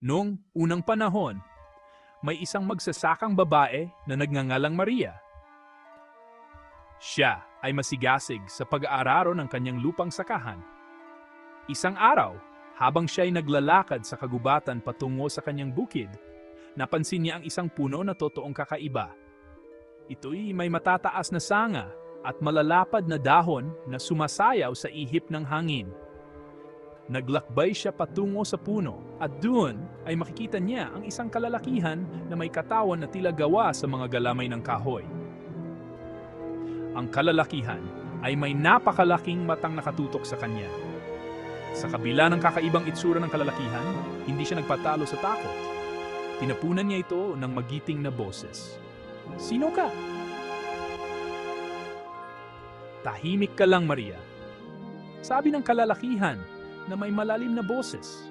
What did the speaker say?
Noong unang panahon, may isang magsasakang babae na nagngangalang Maria. Siya ay masigasig sa pag-aararo ng kanyang lupang sakahan. Isang araw, habang siya ay naglalakad sa kagubatan patungo sa kanyang bukid, napansin niya ang isang puno na totoong kakaiba. Ito'y may matataas na sanga at malalapad na dahon na sumasayaw sa ihip ng hangin. Naglakbay siya patungo sa puno at doon ay makikita niya ang isang kalalakihan na may katawan na tila gawa sa mga galamay ng kahoy. Ang kalalakihan ay may napakalaking matang nakatutok sa kanya. Sa kabila ng kakaibang itsura ng kalalakihan, hindi siya nagpatalo sa takot. Tinapunan niya ito ng magiting na boses. "Sino ka?" "Tahimik ka lang, Maria," sabi ng kalalakihan na may malalim na boses.